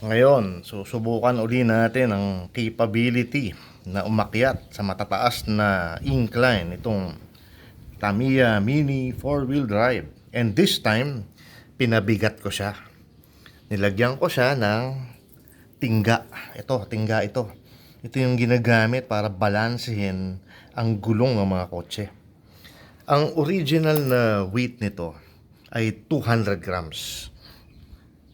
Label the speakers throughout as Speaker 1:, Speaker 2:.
Speaker 1: Ngayon, susubukan uli natin ang capability na umakyat sa matataas na incline itong Tamiya Mini 4-wheel drive. And this time, pinabigat ko siya. Nilagyan ko siya ng tingga. Tingga ito. Ito yung ginagamit para balansehin ang gulong ng mga kotse. Ang original na weight nito ay 200 grams.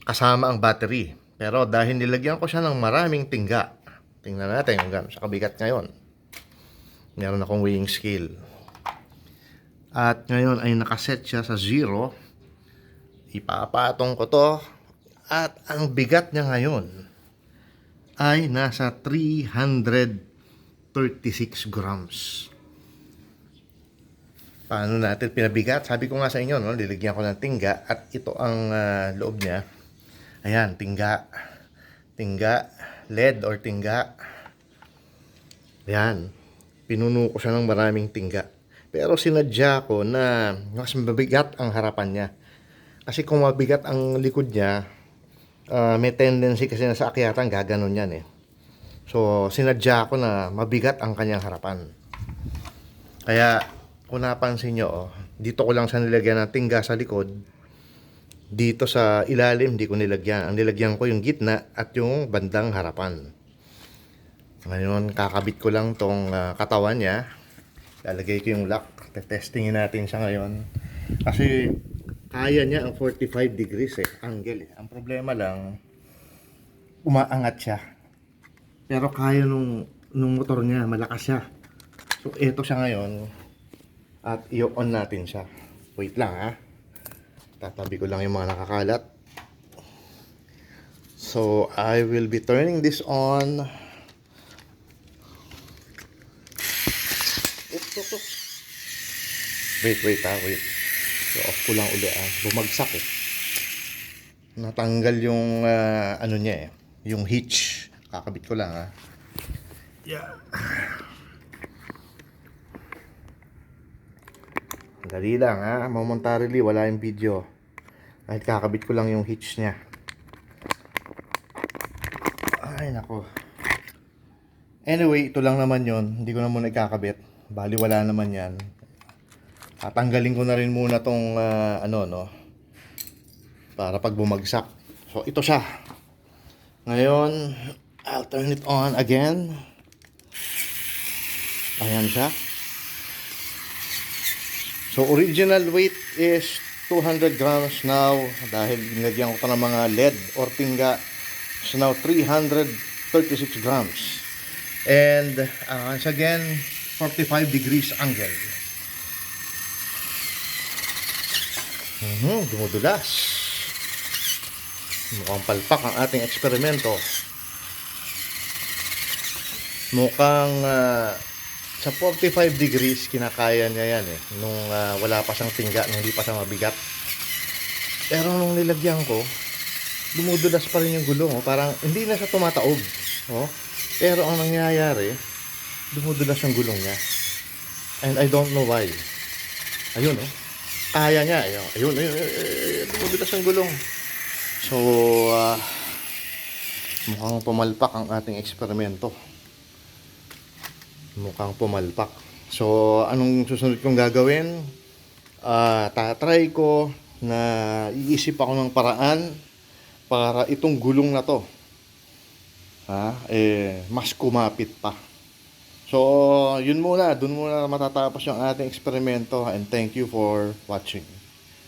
Speaker 1: Kasama ang battery. Pero dahil nilagyan ko siya ng maraming tingga, tingnan natin kung gaano siya kabigat ngayon. Meron akong weighing scale. At ngayon ay nakaset siya sa 0. Ipapatong ko to. At ang bigat niya ngayon ay nasa 336 grams. Paano natin pinabigat? Sabi ko nga sa inyo, no, nilagyan ko ng tingga at ito ang loob niya. Ayan, tingga, lead or tingga. Ayan, pinuno ko siya ng maraming tingga. Pero sinadya ko na mas mabigat ang harapan niya. Kasi kung mabigat ang likod niya, may tendency kasi na sa akyatan, gaganon yan eh. So, sinadya ko na mabigat ang kanyang harapan. Kaya, kung napansin nyo, dito ko lang siya nilagyan ng tingga sa likod. Dito sa ilalim, hindi ko nilagyan. Ang nilagyan ko yung gitna at yung bandang harapan. Ngayon, kakabit ko lang tong katawan niya. Lalagay ko yung lock. Testingin natin siya ngayon. Kasi, kaya niya ang 45 degrees angle. Ang problema lang, umaangat siya. Pero kaya nung motor niya, malakas siya. So, ito siya ngayon. At i-on natin siya. Wait lang ha. Tatabi ko lang yung mga nakakalat. So, I will be turning this on. Wait. So, off ko lang uli Bumagsak Natanggal yung ano niya yung hitch. Kakabit ko lang Yeah. Dali lang momentarily wala yung video. Kahit kakabit ko lang yung hitch niya. Ay nako. Anyway, ito lang naman yon. Hindi ko na muna ikakabit. Bali wala naman yan. Tatanggalin ko na rin muna tong para pag bumagsak. So ito siya. Ngayon, I'll turn it on again. Ayan siya. So original weight is 200 grams now. Dahil nilagyan ko pa ng mga lead or tingga. So now 336 grams. And once again, 45 degrees angle. Dumudulas. Mukhang palpak ang ating eksperimento. Mukhang sa 45 degrees kinakaya niya yan nung wala pa siyang tingga, nung hindi pa siya mabigat. Pero nung nilagyan ko, dumudulas pa rin yung gulong parang hindi na siya tumataob. Pero ang nangyayari, dumudulas yung gulong niya. And I don't know why. Ayun kaya niya. Ayun, dumudulas yung gulong. So mukhang pumalpak ang ating eksperimento. So, anong susunod kong gagawin? Tatry ko na iisip ako ng paraan para itong gulong na to mas kumapit pa. So, yun muna. Dun muna matatapos yung ating eksperimento and thank you for watching.